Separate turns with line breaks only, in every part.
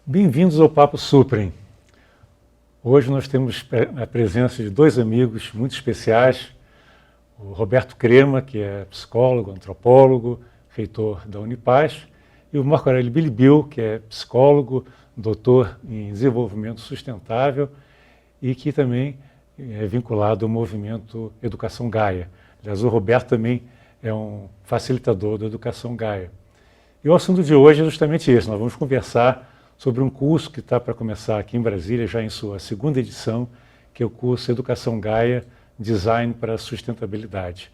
Bem-vindos ao Papo Suprem. Hoje nós temos a presença de dois amigos muito especiais, o Roberto Crema, que é psicólogo, antropólogo, reitor da Unipaz, e o Marco Aurélio Bilibil, que é psicólogo, doutor em desenvolvimento sustentável e que também é vinculado ao movimento Educação Gaia. Aliás, o Roberto também é um facilitador da Educação Gaia. E o assunto de hoje é justamente esse. Nós vamos conversar sobre um curso que está para começar aqui em Brasília, já em sua segunda edição, que é o curso Educação Gaia, Design para a Sustentabilidade.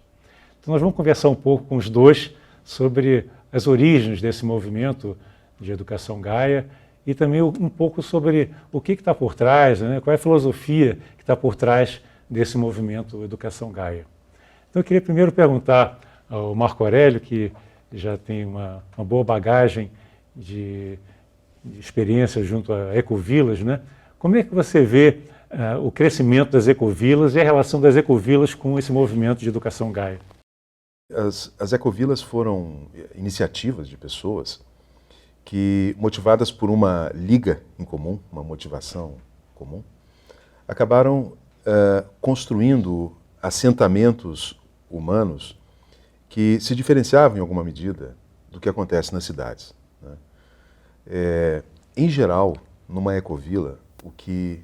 Então nós vamos conversar um pouco com os dois sobre as origens desse movimento de Educação Gaia e também um pouco sobre o que está por trás, né? Qual é a filosofia que está por trás desse movimento Educação Gaia. Então eu queria primeiro perguntar ao Marco Aurélio, que já tem uma boa bagagem de experiência junto a ecovilas, né? Como é que você vê o crescimento das ecovilas e a relação das ecovilas com esse movimento de Educação Gaia?
As ecovilas foram iniciativas de pessoas que, motivadas por uma liga em comum, uma motivação comum, acabaram construindo assentamentos humanos que se diferenciavam em alguma medida do que acontece nas cidades, né? Em geral, numa ecovila, o que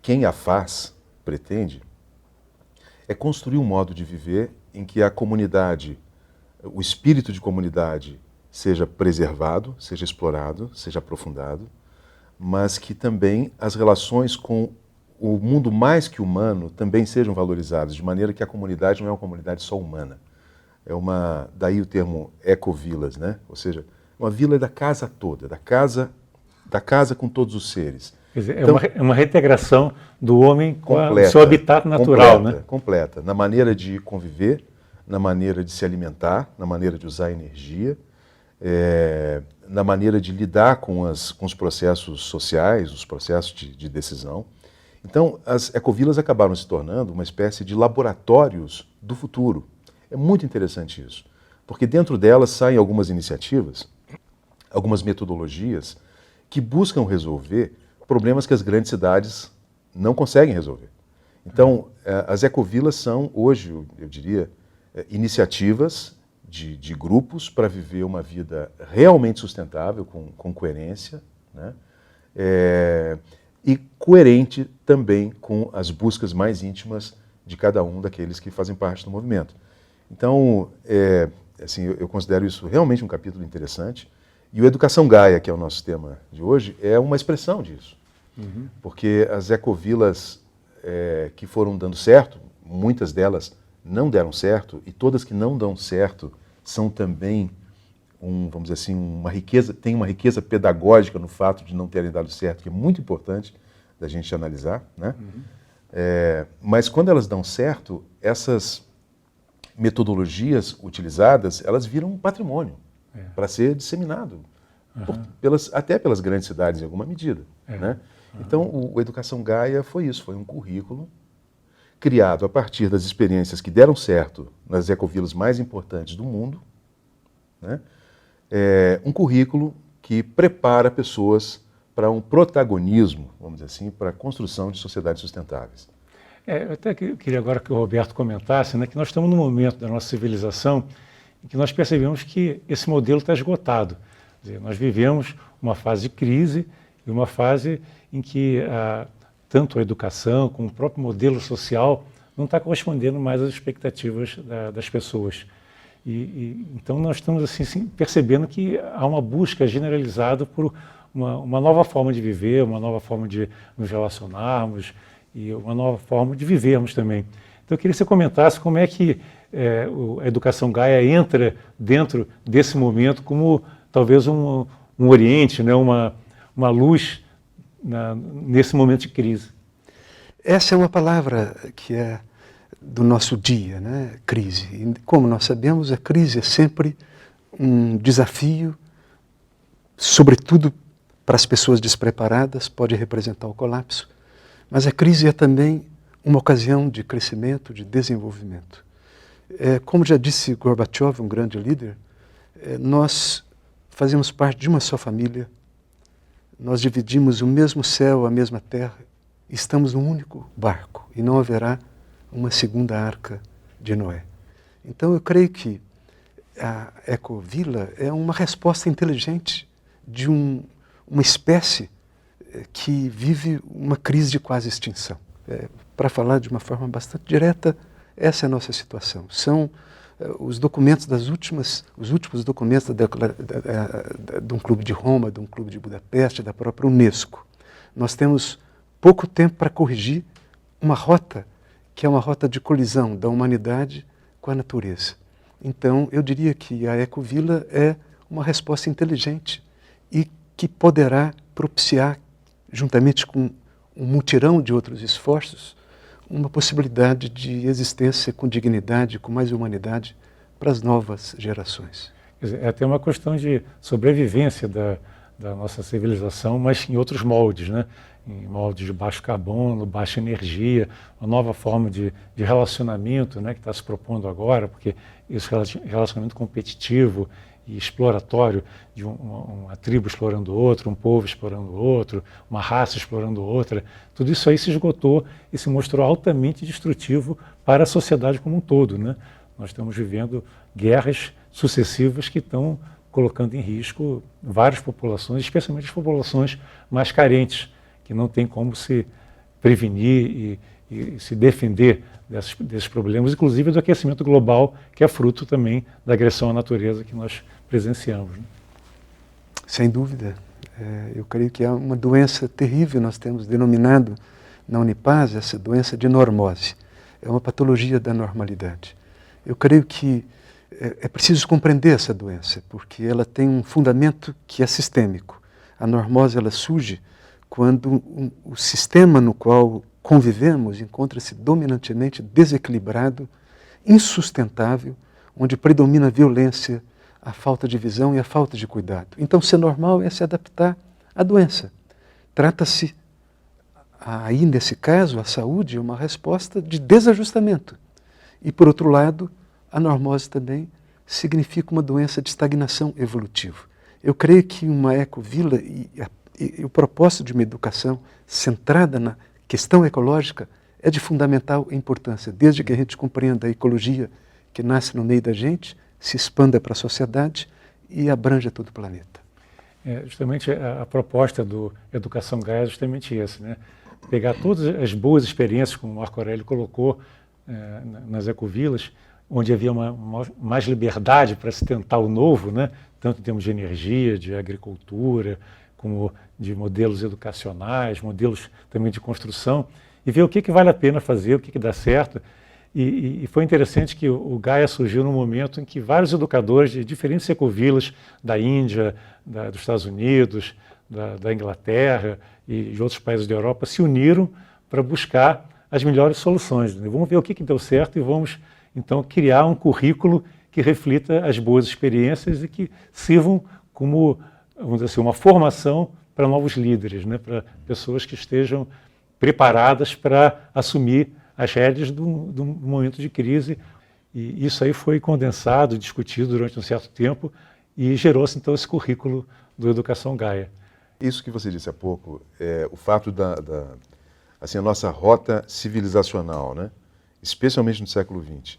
quem a faz pretende é construir um modo de viver em que a comunidade, o espírito de comunidade seja preservado, seja explorado, seja aprofundado, mas que também as relações com o mundo mais que humano também sejam valorizadas, de maneira que a comunidade não é uma comunidade só humana. Daí o termo ecovilas, né? Ou seja, uma vila é da casa toda, da casa com todos os seres.
Quer dizer, então, é uma reintegração do homem com o seu habitat natural, né?
Completa, na maneira de conviver, na maneira de se alimentar, na maneira de usar energia, na maneira de lidar com os processos sociais, os processos de decisão. Então, as ecovilas acabaram se tornando uma espécie de laboratórios do futuro. É muito interessante isso, porque dentro delas saem algumas iniciativas, algumas metodologias que buscam resolver problemas que as grandes cidades não conseguem resolver. Então, as ecovilas são, hoje, eu diria, iniciativas de grupos para viver uma vida realmente sustentável, com coerência, né? E coerente também com as buscas mais íntimas de cada um daqueles que fazem parte do movimento. Então, assim, eu considero isso realmente um capítulo interessante. E o Educação Gaia, que é o nosso tema de hoje, é uma expressão disso. Uhum. Porque as ecovilas que foram dando certo, muitas delas não deram certo, e todas que não dão certo são também, vamos dizer assim, tem uma riqueza pedagógica no fato de não terem dado certo, que é muito importante da gente analisar, né? Uhum. Mas quando elas dão certo, essas metodologias utilizadas, elas viram um patrimônio para ser disseminado, até pelas grandes cidades em alguma medida, né? Então, o Educação Gaia foi isso, foi um currículo criado a partir das experiências que deram certo nas ecovilas mais importantes do mundo, né? Um currículo que prepara pessoas para um protagonismo, vamos dizer assim, para a construção de sociedades sustentáveis.
Eu até queria agora que o Roberto comentasse, né, que nós estamos num momento da nossa civilização em que nós percebemos que esse modelo está esgotado. Quer dizer, nós vivemos uma fase de crise e uma fase em que tanto a educação como o próprio modelo social não está correspondendo mais às expectativas das pessoas. Então nós estamos assim, percebendo que há uma busca generalizada por uma nova forma de viver, uma nova forma de nos relacionarmos e uma nova forma de vivermos também. Então eu queria que você comentasse como é que a Educação Gaia entra dentro desse momento como talvez um oriente, né, uma luz nesse momento de crise.
Essa é uma palavra que é do nosso dia, né? Crise. E como nós sabemos, a crise é sempre um desafio, sobretudo para as pessoas despreparadas, pode representar o colapso, mas a crise é também uma ocasião de crescimento, de desenvolvimento. Como já disse Gorbachev, um grande líder, nós fazemos parte de uma só família, nós dividimos o mesmo céu, a mesma terra, estamos num único barco e não haverá uma segunda arca de Noé. Então eu creio que a ecovila é uma resposta inteligente de uma espécie que vive uma crise de quase extinção. Para falar de uma forma bastante direta, essa é a nossa situação. São os documentos os últimos documentos de um clube de Roma, de um clube de Budapeste, da própria Unesco. Nós temos pouco tempo para corrigir uma rota que é uma rota de colisão da humanidade com a natureza. Então, eu diria que a ecovila é uma resposta inteligente e que poderá propiciar, juntamente com um mutirão de outros esforços, uma possibilidade de existência com dignidade, com mais humanidade para as novas gerações.
Quer dizer, é até uma questão de sobrevivência da nossa civilização, mas em outros moldes, né? Em moldes de baixo carbono, baixa energia, uma nova forma de relacionamento, né, que está se propondo agora, porque esse relacionamento competitivo e exploratório de uma tribo explorando outra, um povo explorando outro, uma raça explorando outra, tudo isso aí se esgotou e se mostrou altamente destrutivo para a sociedade como um todo, né? Nós estamos vivendo guerras sucessivas que estão colocando em risco várias populações, especialmente as populações mais carentes, que não tem como se prevenir e se defender desses problemas, inclusive do aquecimento global, que é fruto também da agressão à natureza que nós presenciamos, né?
Sem dúvida. Eu creio que é uma doença terrível, nós temos denominado na Unipaz essa doença de normose. É uma patologia da normalidade. Eu creio que é preciso compreender essa doença, porque ela tem um fundamento que é sistêmico. A normose ela surge quando o sistema no qual convivemos encontra-se dominantemente desequilibrado, insustentável, onde predomina a violência, a falta de visão e a falta de cuidado. Então, ser normal é se adaptar à doença. Trata-se, aí nesse caso, a saúde é uma resposta de desajustamento. E, por outro lado, a normose também significa uma doença de estagnação evolutiva. Eu creio que uma ecovila e o propósito de uma educação centrada na questão ecológica é de fundamental importância, desde que a gente compreenda a ecologia que nasce no meio da gente, se expanda para a sociedade e abranja todo o planeta.
Justamente a proposta do Educação Gaia é justamente essa, né? Pegar todas as boas experiências, como o Marco Aurélio colocou nas ecovilas, onde havia mais liberdade para se tentar o novo, né? Tanto em termos de energia, de agricultura, como de modelos educacionais, modelos também de construção, e ver o que vale a pena fazer, o que dá certo. E foi interessante que o Gaia surgiu num momento em que vários educadores de diferentes ecovilas, da Índia, dos Estados Unidos, da Inglaterra e de outros países da Europa, se uniram para buscar as melhores soluções, né? Vamos ver o que deu certo e vamos, então, criar um currículo que reflita as boas experiências e que sirvam como, vamos dizer assim, uma formação para novos líderes, né? Para pessoas que estejam preparadas para assumir as rédeas de um momento de crise. E isso aí foi condensado, discutido durante um certo tempo e gerou-se, então, esse currículo do Educação Gaia.
Isso que você disse há pouco, o fato assim, a nossa rota civilizacional, né? Especialmente no século XX,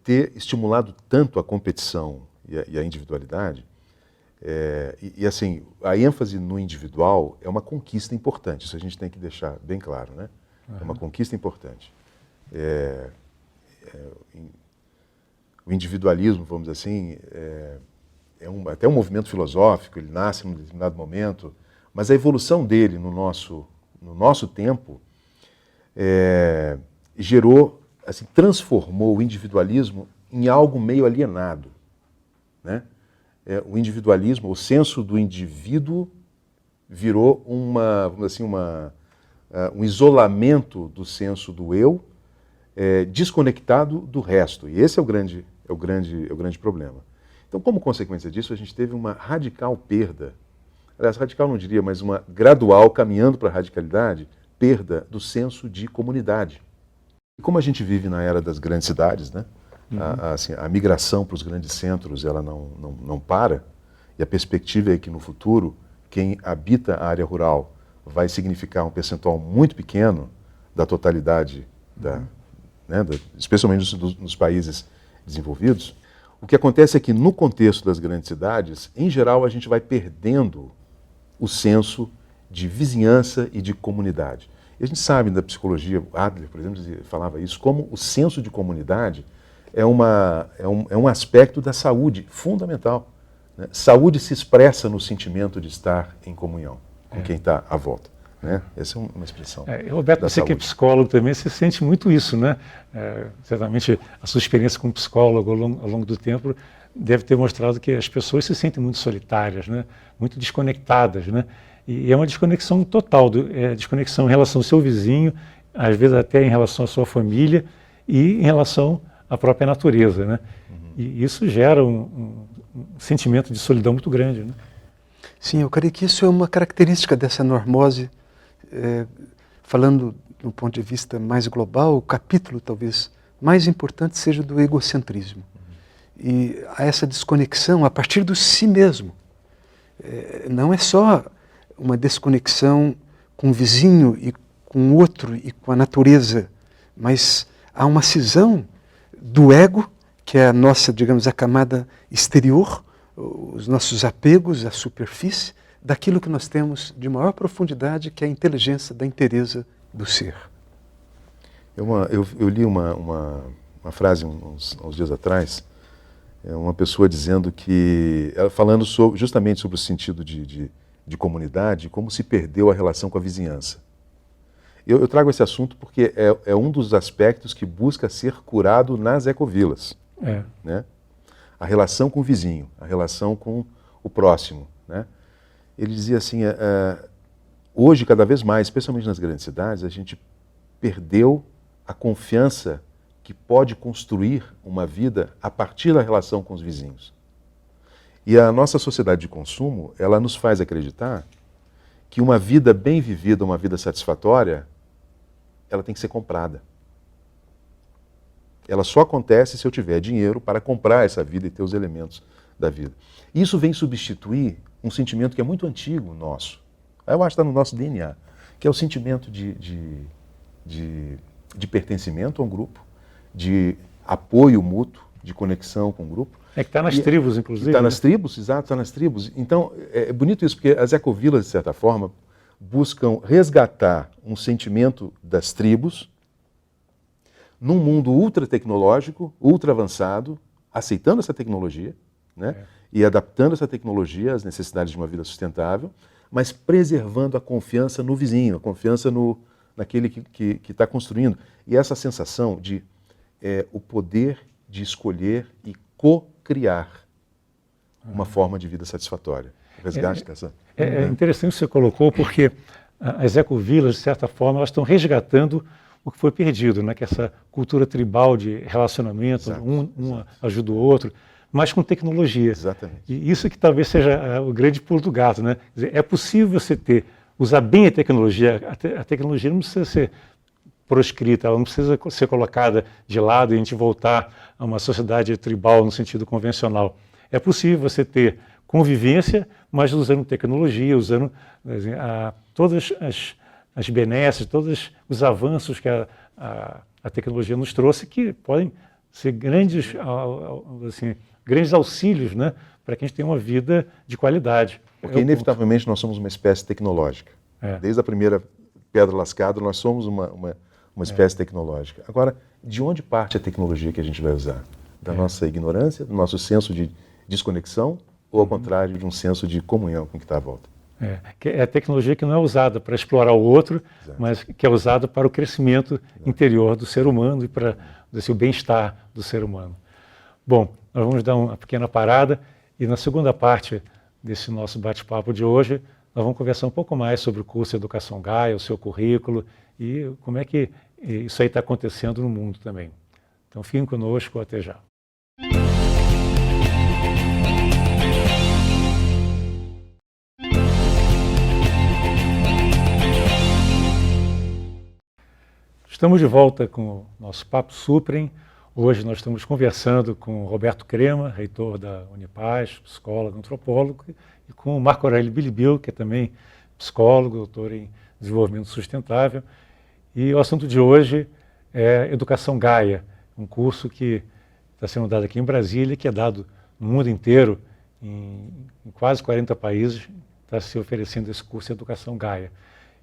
ter estimulado tanto a competição e a individualidade, assim, a ênfase no individual é uma conquista importante, isso a gente tem que deixar bem claro, né? Uhum. É uma conquista importante. O individualismo, vamos dizer assim, até um movimento filosófico, ele nasce num determinado momento, mas a evolução dele no nosso tempo gerou, assim, transformou o individualismo em algo meio alienado, né? O individualismo, o senso do indivíduo virou vamos dizer assim, um isolamento do senso do eu, desconectado do resto. E esse é o grande problema. Então, como consequência disso, a gente teve uma radical perda, aliás, radical não diria, mas uma gradual, caminhando para a radicalidade, perda do senso de comunidade. E como a gente vive na era das grandes cidades, né? Assim, a migração para os grandes centros ela não para, E a perspectiva é que no futuro, quem habita a área rural vai significar um percentual muito pequeno da totalidade, especialmente nos países desenvolvidos. O que acontece é que no contexto das grandes cidades, em geral, a gente vai perdendo o senso de vizinhança e de comunidade. E a gente sabe da psicologia, Adler, por exemplo, falava isso, como o senso de comunidade é um aspecto da saúde fundamental. Né? Saúde se expressa no sentimento de estar em comunhão com quem está à volta. Né? Essa é uma expressão.
Roberto,
da
você
saúde.
que é psicólogo também, você sente muito isso, né? Certamente a sua experiência como psicólogo ao longo do tempo deve ter mostrado que as pessoas se sentem muito solitárias, né? Muito desconectadas, né? E é uma desconexão total, desconexão em relação ao seu vizinho, às vezes até em relação à sua família e em relação à própria natureza, né? E isso gera um sentimento de solidão muito grande, né?
Sim, eu creio que isso é uma característica dessa normose. Falando do ponto de vista mais global, o capítulo talvez mais importante seja do egocentrismo. E a essa desconexão a partir do si mesmo. Não é só uma desconexão com o vizinho e com o outro e com a natureza, mas há uma cisão do ego, que é a nossa, digamos, a camada exterior, os nossos apegos à superfície, daquilo que nós temos de maior profundidade, que é a inteligência da inteireza do ser.
Eu li uma frase uns dias atrás, uma pessoa dizendo que, ela falando justamente sobre o sentido de comunidade, como se perdeu a relação com a vizinhança. Eu trago esse assunto porque é um dos aspectos que busca ser curado nas ecovilas. Né? A relação com o vizinho, a relação com o próximo. Né? Ele dizia assim, hoje cada vez mais, especialmente nas grandes cidades, a gente perdeu a confiança que pode construir uma vida a partir da relação com os vizinhos. E a nossa sociedade de consumo, ela nos faz acreditar que uma vida bem vivida, uma vida satisfatória, ela tem que ser comprada. Ela só acontece se eu tiver dinheiro para comprar essa vida e ter os elementos da vida. Isso vem substituir um sentimento que é muito antigo nosso. Eu acho que está no nosso DNA, que é o sentimento de pertencimento a um grupo, de apoio mútuo, de conexão com o grupo.
Que está nas tribos, inclusive.
Está nas tribos, exato, está nas tribos. Então, é bonito isso, porque as ecovilas, de certa forma, buscam resgatar um sentimento das tribos num mundo ultra tecnológico, ultra avançado, aceitando essa tecnologia, né? E adaptando essa tecnologia às necessidades de uma vida sustentável, mas preservando a confiança no vizinho, a confiança naquele que está construindo. E essa sensação de o poder de escolher e co-criar uma forma de vida satisfatória. O resgate dessa...
É interessante o que você colocou, porque as ecovilas, de certa forma, elas estão resgatando o que foi perdido, né? Que é essa cultura tribal de relacionamento, um ajuda o outro, mas com tecnologia.
Exatamente.
E isso que talvez seja o grande pulo do gato, né? Quer dizer, é possível você usar bem a tecnologia. A tecnologia não precisa ser proscrita, ela não precisa ser colocada de lado e a gente voltar a uma sociedade tribal no sentido convencional. É possível você ter convivência, mas usando tecnologia, usando todas as benesses, todos os avanços que a tecnologia nos trouxe, que podem ser grandes auxílios, né, para que a gente tenha uma vida de qualidade.
Porque, inevitavelmente, nós somos uma espécie tecnológica. Desde a primeira pedra lascada, nós somos uma espécie tecnológica. Agora, de onde parte a tecnologia que a gente vai usar? Da nossa ignorância, do nosso senso de desconexão, ou, ao contrário, de um senso de comunhão com o que está à volta?
É a tecnologia que não é usada para explorar o outro, mas que é usada para o crescimento interior do ser humano e para o bem-estar do ser humano. Bom, nós vamos dar uma pequena parada e na segunda parte desse nosso bate-papo de hoje, nós vamos conversar um pouco mais sobre o curso Educação Gaia, o seu currículo e como é que isso aí está acontecendo no mundo também. Então fiquem conosco, até já. Estamos de volta com o nosso Papo Suprem, Hoje nós estamos conversando com o Roberto Crema, reitor da Unipaz, psicólogo, antropólogo, e com o Marco Aurélio Bilibil, que é também psicólogo, doutor em desenvolvimento sustentável. E o assunto de hoje é Educação Gaia, um curso que está sendo dado aqui em Brasília, que é dado no mundo inteiro, em quase 40 países, está se oferecendo esse curso de Educação Gaia.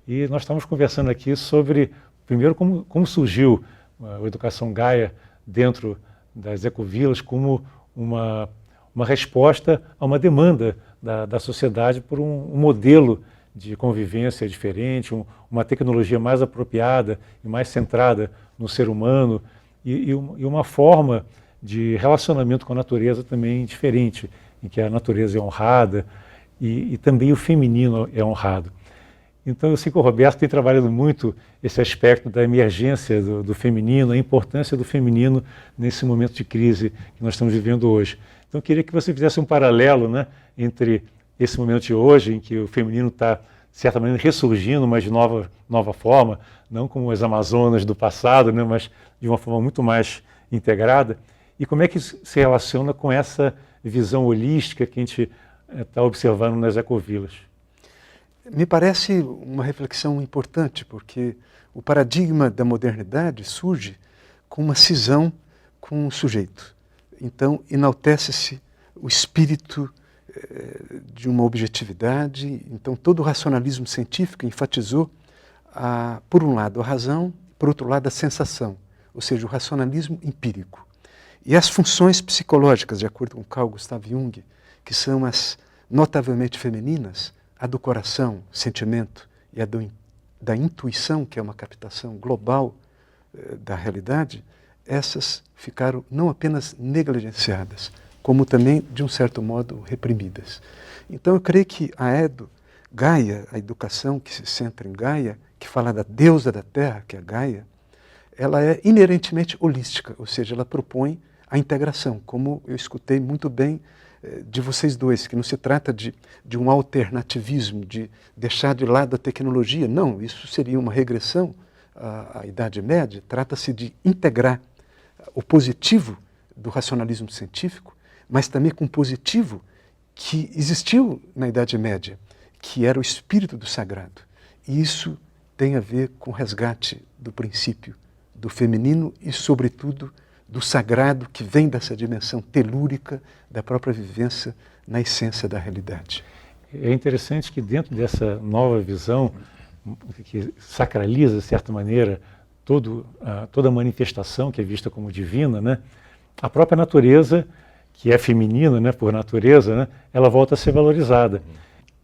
E nós estamos conversando aqui sobre, primeiro, como surgiu a Educação Gaia dentro das ecovilas como uma resposta a uma demanda da sociedade por um modelo de convivência diferente, uma tecnologia mais apropriada e mais centrada no ser humano e uma forma de relacionamento com a natureza também diferente, em que a natureza é honrada e também o feminino é honrado. Então eu sei que o Roberto tem trabalhado muito esse aspecto da emergência do feminino, a importância do feminino nesse momento de crise que nós estamos vivendo hoje. Então eu queria que você fizesse um paralelo, né, entre esse momento de hoje, em que o feminino está, de certa maneira, ressurgindo, mas de nova forma, não como as Amazonas do passado, né, mas de uma forma muito mais integrada, e como é que isso se relaciona com essa visão holística que a gente está observando nas ecovilas.
Me parece uma reflexão importante, porque o paradigma da modernidade surge com uma cisão com o sujeito. Então, enaltece-se o espírito de uma objetividade. Então, todo o racionalismo científico enfatizou, por um lado, a razão, por outro lado, a sensação, ou seja, o racionalismo empírico. E as funções psicológicas, de acordo com Carl Gustav Jung, que são as notavelmente femininas, a do coração, sentimento, e a da intuição, que é uma captação global da realidade, essas ficaram não apenas negligenciadas, como também, de um certo modo, reprimidas. Então eu creio que a Gaia, a educação que se centra em Gaia, que fala da deusa da terra, que é a Gaia, ela é inerentemente holística, ou seja, ela propõe a integração, como eu escutei muito bem de vocês dois, que não se trata de um alternativismo, de deixar de lado a tecnologia. Não, isso seria uma regressão à Idade Média. Trata-se de integrar o positivo do racionalismo científico, mas também com o positivo que existiu na Idade Média, que era o espírito do sagrado. E isso tem a ver com o resgate do princípio do feminino e, sobretudo, do sagrado que vem dessa dimensão telúrica da própria vivência na essência da realidade.
É interessante que dentro dessa nova visão, que sacraliza, de certa maneira, toda a manifestação que é vista como divina, né, a própria natureza, que é feminina, né, por natureza, né, ela volta a ser valorizada.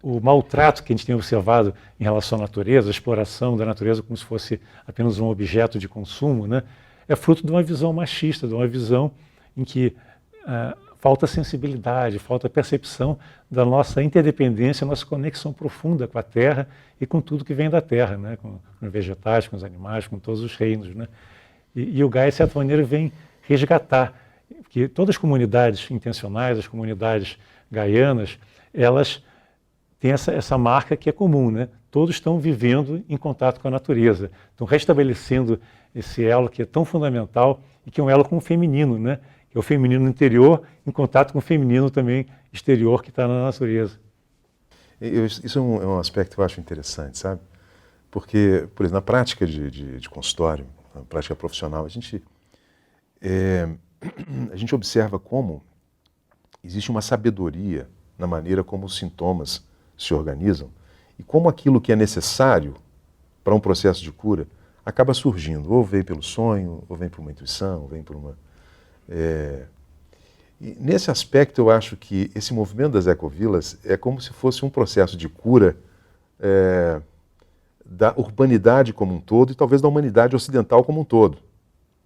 O maltrato que a gente tem observado em relação à natureza, a exploração da natureza como se fosse apenas um objeto de consumo, né, é fruto de uma visão machista, de uma visão em que falta sensibilidade, falta percepção da nossa interdependência, nossa conexão profunda com a Terra e com tudo que vem da Terra, né? Com os vegetais, com os animais, com todos os reinos. Né? E o Gaia, de certa maneira, vem resgatar, porque todas as comunidades intencionais, as comunidades gaianas, elas têm essa marca que é comum, né? Todos estão vivendo em contato com a natureza, estão restabelecendo esse elo que é tão fundamental e que é um elo com o feminino, né? Que é o feminino interior em contato com o feminino também exterior que está na natureza.
Isso é um aspecto que eu acho interessante, sabe? Porque, por exemplo, na prática de consultório, na prática profissional, a gente observa como existe uma sabedoria na maneira como os sintomas se organizam e como aquilo que é necessário para um processo de cura acaba surgindo, ou vem pelo sonho, ou vem por uma intuição, ou vem por uma... E nesse aspecto eu acho que esse movimento das ecovilas é como se fosse um processo de cura da urbanidade como um todo e talvez da humanidade ocidental como um todo.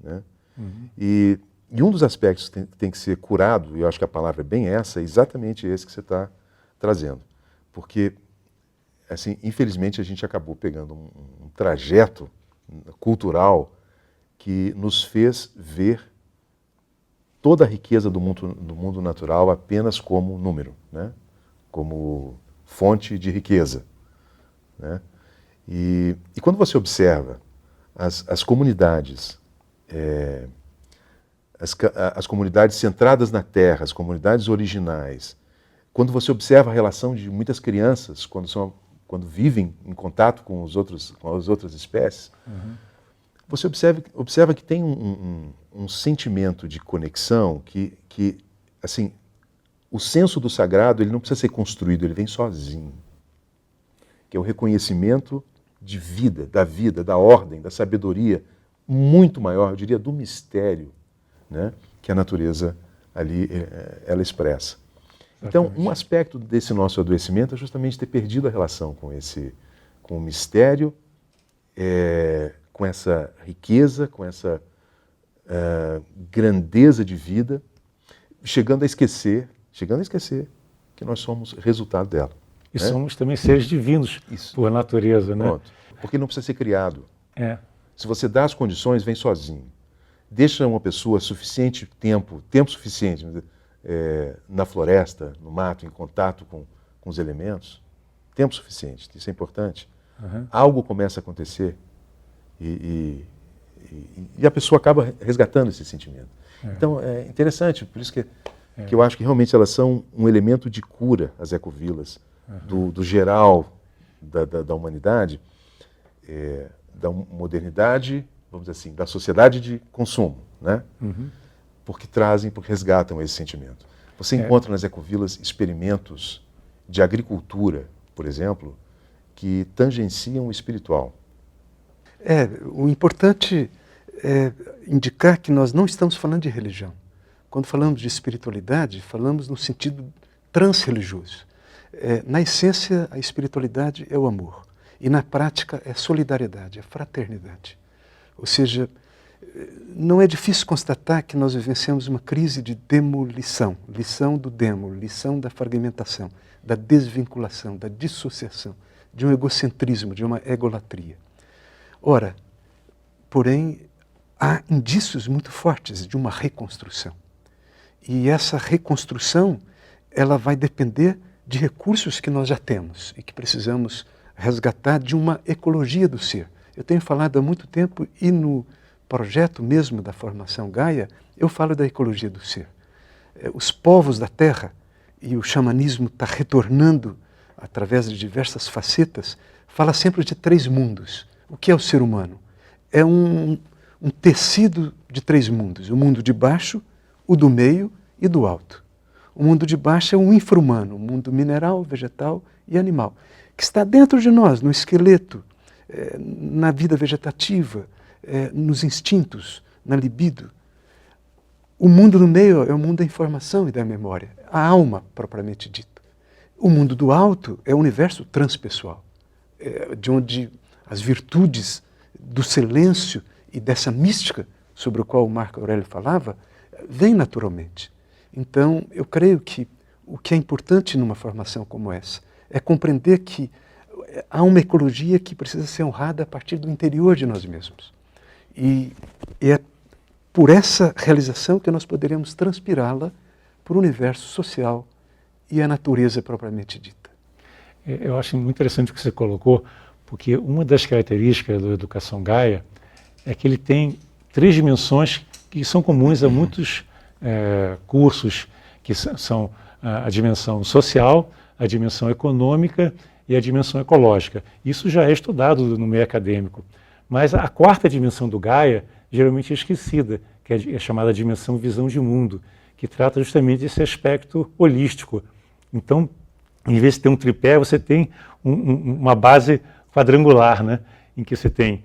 Né? Uhum. E um dos aspectos que tem que ser curado, e eu acho que a palavra é bem essa, é exatamente esse que você está trazendo. Porque, assim, infelizmente a gente acabou pegando um trajeto cultural que nos fez ver toda a riqueza do mundo natural apenas como número, né? Como fonte de riqueza. Né? E quando você observa as comunidades as comunidades centradas na terra, as comunidades originais, quando você observa a relação de muitas crianças quando vivem em contato com as outras espécies, você observa que tem um sentimento de conexão que assim, o senso do sagrado ele não precisa ser construído, ele vem sozinho. Que é o reconhecimento de vida, da ordem, da sabedoria, muito maior, eu diria, do mistério, né, que a natureza ali ela expressa. Então, um aspecto desse nosso adoecimento é justamente ter perdido a relação com o mistério, com essa riqueza, com essa grandeza de vida, chegando a esquecer que nós somos resultado dela.
E somos também seres divinos por natureza, né?
Pronto. Porque não precisa ser criado.
É.
Se você dá as condições, vem sozinho. Deixa uma pessoa tempo suficiente na floresta, no mato, em contato com os elementos, tempo suficiente, isso é importante. Algo começa a acontecer e a pessoa acaba resgatando esse sentimento. Então, é interessante, por isso que eu acho que realmente elas são um elemento de cura, as ecovilas, do geral da humanidade, da modernidade, vamos dizer assim, da sociedade de consumo, né? Porque resgatam esse sentimento. Você encontra nas ecovilas experimentos de agricultura, por exemplo, que tangenciam o espiritual.
O importante é indicar que nós não estamos falando de religião. Quando falamos de espiritualidade, falamos no sentido transreligioso. Na essência, a espiritualidade é o amor. E na prática é solidariedade, é fraternidade. Ou seja, não é difícil constatar que nós vivenciamos uma crise de demolição, lição do demo, lição da fragmentação, da desvinculação, da dissociação, de um egocentrismo, de uma egolatria. Ora, porém, há indícios muito fortes de uma reconstrução. E essa reconstrução, ela vai depender de recursos que nós já temos e que precisamos resgatar de uma ecologia do ser. Eu tenho falado há muito tempo e no projeto mesmo da formação Gaia, eu falo da ecologia do ser. Os povos da Terra, e o xamanismo está retornando através de diversas facetas, fala sempre de 3 mundos. O que é o ser humano? É um tecido de 3 mundos. O mundo de baixo, o do meio e do alto. O mundo de baixo é um infra-humano, o mundo mineral, vegetal e animal, que está dentro de nós, no esqueleto, na vida vegetativa, nos instintos, na libido. O mundo do meio é o mundo da informação e da memória, a alma propriamente dita. O mundo do alto é o universo transpessoal, de onde as virtudes do silêncio e dessa mística sobre o qual o Marco Aurélio falava, vêm naturalmente. Então, eu creio que o que é importante numa formação como essa é compreender que há uma ecologia que precisa ser honrada a partir do interior de nós mesmos. E é por essa realização que nós poderemos transpirá-la para o universo social e a natureza propriamente dita.
Eu acho muito interessante o que você colocou, porque uma das características da educação Gaia é que ele tem 3 dimensões que são comuns a muitos cursos, que são a dimensão social, a dimensão econômica e a dimensão ecológica. Isso já é estudado no meio acadêmico. Mas a 4ª dimensão do Gaia geralmente é esquecida, que é chamada dimensão visão de mundo, que trata justamente desse aspecto holístico. Então, em vez de ter um tripé, você tem uma base quadrangular, né? Em que você tem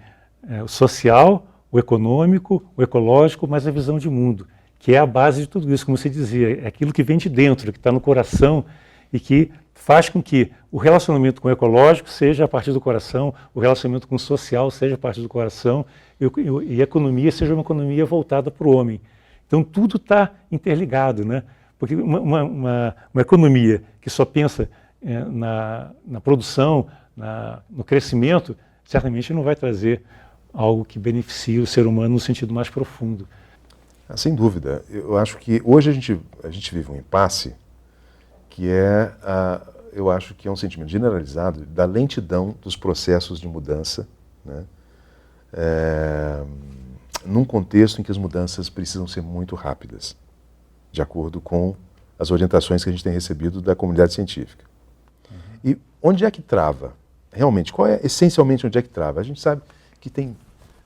o social, o econômico, o ecológico, mas a visão de mundo, que é a base de tudo isso, como você dizia, é aquilo que vem de dentro, que está no coração e que faz com que o relacionamento com o ecológico seja a partir do coração, o relacionamento com o social seja a partir do coração e a economia seja uma economia voltada para o homem. Então tudo está interligado, né? Porque uma economia que só pensa na produção, no crescimento, certamente não vai trazer algo que beneficie o ser humano no sentido mais profundo.
Sem dúvida. Eu acho que hoje a gente vive um impasse que eu acho que é um sentimento generalizado da lentidão dos processos de mudança, né? num contexto em que as mudanças precisam ser muito rápidas, de acordo com as orientações que a gente tem recebido da comunidade científica. E onde é que trava? Realmente, essencialmente onde é que trava? A gente sabe que tem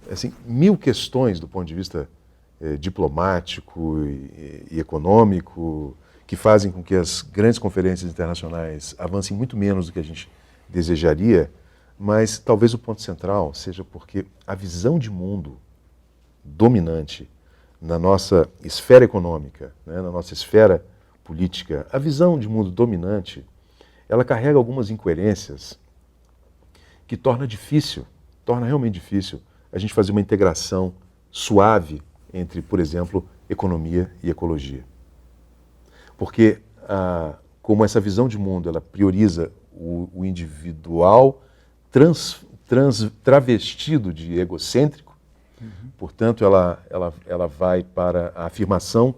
assim, 1000 questões do ponto de vista diplomático e econômico que fazem com que as grandes conferências internacionais avancem muito menos do que a gente desejaria, mas talvez o ponto central seja porque a visão de mundo dominante na nossa esfera econômica, né, na nossa esfera política, a visão de mundo dominante, ela carrega algumas incoerências que torna realmente difícil a gente fazer uma integração suave entre, por exemplo, economia e ecologia. Porque, como essa visão de mundo ela prioriza o individual travestido de egocêntrico, portanto, ela vai para a afirmação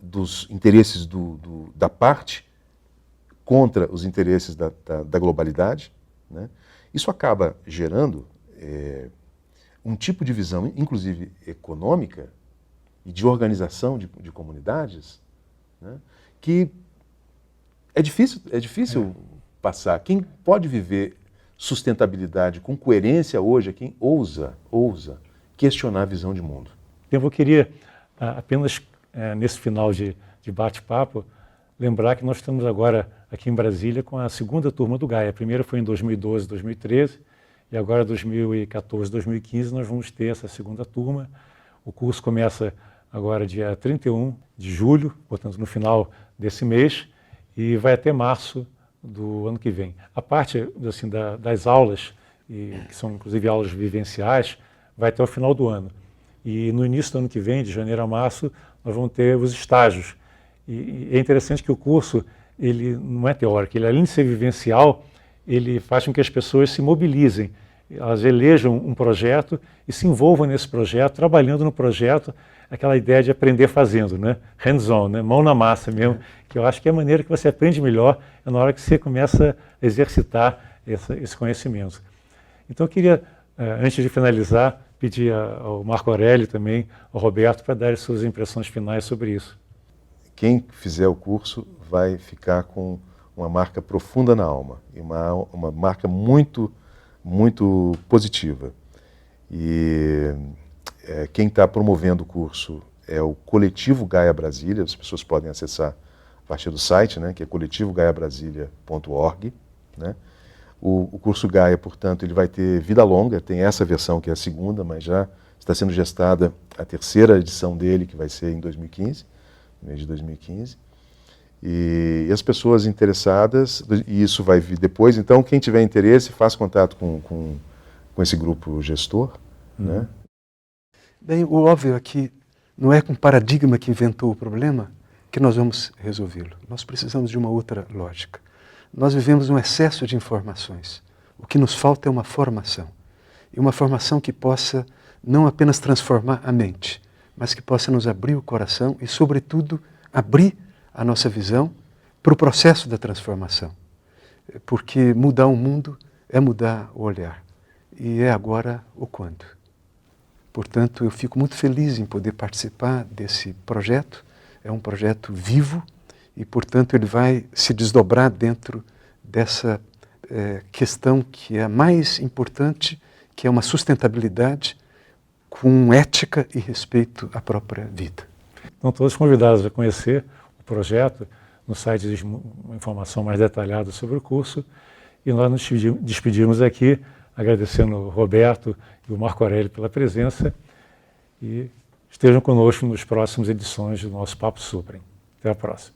dos interesses da parte contra os interesses da globalidade, né? Isso acaba gerando um tipo de visão, inclusive econômica, e de organização de comunidades, né, que é difícil passar. Quem pode viver sustentabilidade com coerência hoje é quem ousa questionar a visão de mundo.
Eu queria apenas, nesse final de bate-papo, lembrar que nós estamos agora aqui em Brasília com a segunda turma do Gaia. A primeira foi em 2012, 2013, e agora 2014, 2015 nós vamos ter essa segunda turma. O curso começa agora dia 31 de julho, portanto no final desse mês, e vai até março do ano que vem. A parte assim, das aulas, que são inclusive aulas vivenciais, vai até o final do ano. E no início do ano que vem, de janeiro a março, nós vamos ter os estágios. E é interessante que o curso, ele não é teórico, ele além de ser vivencial, ele faz com que as pessoas se mobilizem, elas elejam um projeto e se envolvam nesse projeto, trabalhando no projeto, aquela ideia de aprender fazendo, né? Hands-on, né? Mão na massa mesmo, que eu acho que é a maneira que você aprende melhor, é na hora que você começa a exercitar esse conhecimento. Então eu queria, antes de finalizar, pedir ao Marco Aurélio também, ao Roberto, para dar as suas impressões finais sobre isso.
Quem fizer o curso vai ficar com uma marca profunda na alma, e uma marca muito, muito positiva. E quem está promovendo o curso é o Coletivo Gaia Brasília, as pessoas podem acessar a partir do site, né, que é coletivogaiabrasilia.org, né? O curso Gaia, portanto, ele vai ter vida longa, tem essa versão que é a segunda, mas já está sendo gestada a terceira edição dele, que vai ser em 2015, no mês de 2015. E as pessoas interessadas, e isso vai vir depois, então quem tiver interesse, faça contato com esse grupo gestor. Né?
Bem, o óbvio é que não é com o paradigma que inventou o problema que nós vamos resolvê-lo. Nós precisamos de uma outra lógica. Nós vivemos um excesso de informações. O que nos falta é uma formação. E uma formação que possa não apenas transformar a mente, mas que possa nos abrir o coração e, sobretudo, abrir a nossa visão para o processo da transformação. Porque mudar o mundo é mudar o olhar. E é agora o quando. Portanto, eu fico muito feliz em poder participar desse projeto. É um projeto vivo e, portanto, ele vai se desdobrar dentro dessa questão que é a mais importante, que é uma sustentabilidade com ética e respeito à própria vida.
Estão todos convidados a conhecer o projeto. No site existe uma informação mais detalhada sobre o curso. E nós nos despedimos aqui, agradecendo o Roberto e o Marco Aurélio pela presença. E estejam conosco nas próximas edições do nosso Papo Suprem. Até a próxima.